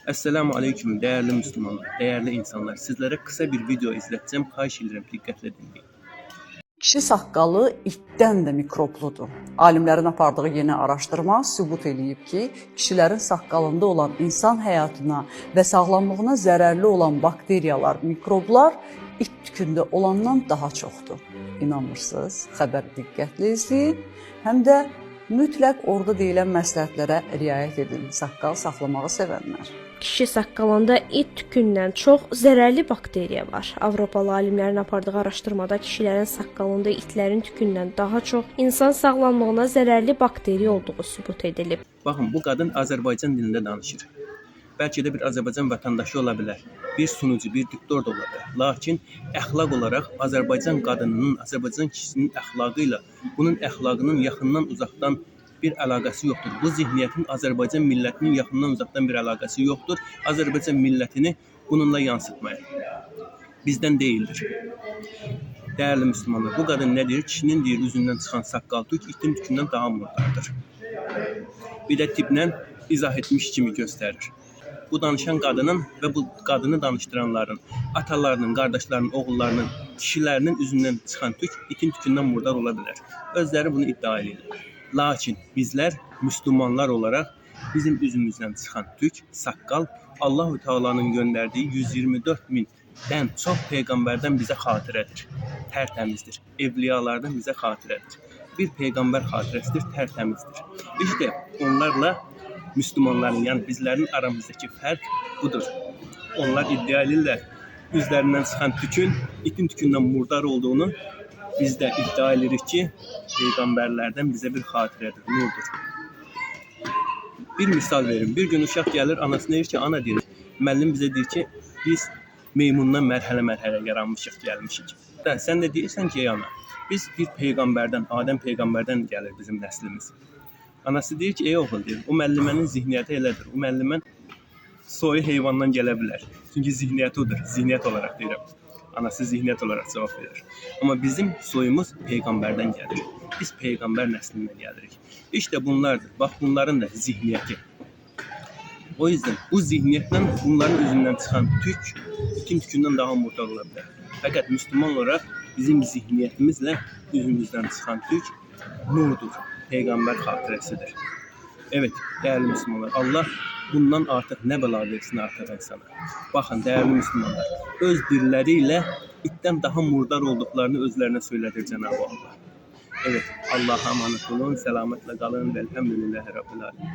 Esselamu Aleyküm değerli Müslümanlar, değerli insanlar. Sizlere kısa bir video izleteceğim. Xahiş ederim, diqqətlə dinləyin. Kişi saqqalı itdən də mikrobludur. Alimlərin apardığı yeni araşdırma sübut eləyib ki, kişilərin saqqalında olan insan həyatına və sağlamlığına zərərli olan bakteriyalar, mikroblar it tükündə olandan daha çoxdur. İnanmırsınız? Xəbəri diqqətlə izləyin. Həm də mütləq orada deyilən məsləhətlərə riayət edin. Saqqal saxlamağı sevənlər. Kişi saqqalında it tükündən çox zərərli bakteriya var. Avropalı alimlərin apardığı araşdırmada kişilərin saqqalında itlərin tükündən daha çox insan sağlamlığına zərərli bakteriya olduğu sübut edilib. Baxın, bu qadın Azərbaycan dilində danışır. Bəlkə də bir Azərbaycan vətəndaşı ola bilər. Bir sunucu, bir diktor da ola bilər. Lakin əxlaq olaraq Azərbaycan qadınının, Azərbaycan kişisinin əxlaqı ilə bunun əxlaqının yaxından uzaqdan bir əlaqəsi yoxdur. Bu zihniyyətin Azərbaycan millətinin yaxından uzaqdan bir əlaqəsi yoxdur. Azərbaycan millətini bununla yansıtmayın. Bizdən deyildir. Değerli Müslümanlar, bu qadın nə deyir? Kişinin deyir, üzündən çıxan saqqal tük itin tükündən daha murdardır. Bir də tiplə izah etmiş kimi göstərir. Bu danışan qadının və bu qadını danışdıranların, atalarının, qardaşlarının, oğullarının, kişilərinin üzündən çıxan tük itin tükündən murdar ola bilər. Özləri bunu iddia edirlər. Lakin bizlər Müslümanlar olaraq bizim üzümüzdən çıxan tük, saqqal Allah-u Teala'nın göndərdiyi 124.000-dən çox peyğəmbərdən bizə xatirədir. Tərtəmizdir. Evliyalardan bizə xatirədir. Bir peyğəmbər xatirəsidir, tərtəmizdir. İşte onlarla Müslümanların, yəni bizlərin aramızdakı fərq budur. Onlar iddia edirlər, üzlərindən çıxan tükün itin tükündən murdar olduğunu, biz də iddia edirik ki, peyğəmbərlərdən bizə bir xatirədir, nurdur. Bir misal verin. Bir gün uşaq gəlir, anasına deyir ki, ana deyir, müəllim bizə deyir ki, biz meymundan mərhələ-mərhələ yaranmışıq, gəlmişik. Sən də deyirsən ki, ey ana, biz bir peyğəmbərdən, Adəm peyğəmbərdən gəlir bizim nəslimiz. Anası deyir ki, ey oğul deyir, o müəllimənin zihniyyəti elədir. O müəllimən soyu heyvandan gələ bilər. Çünki zihniyyəti odur, zihniyyət olaraq deyirəm. Anası zihniyyət olaraq cavab verir. Amma bizim soyumuz peyğəmbərdən gəlir. Biz peyğəmbər nəslindən gəlirik. İşte bunlardır. Bax, bunların da zihniyyəti. O yüzden bu zihniyyətdən bunların üzündən çıxan tük, itin tükündən daha murdar ola bilər. Fəqət Müslüman olaraq bizim zihniyyətimizlə üzümüzdən çıxan tük nurdur. Peyğəmbər xatirəsidir. Evet, değerli Müslümanlar, Allah bundan artıq nə bəla versin artıq insana. Baxın, değerli Müslümanlar, öz dilleriyle itdən daha murdar olduqlarını özlerine söylədir Cenab-ı Allah. Evet, Allah'a emanet olun, selametle kalın, velhamdülillahi Rabbil alemin.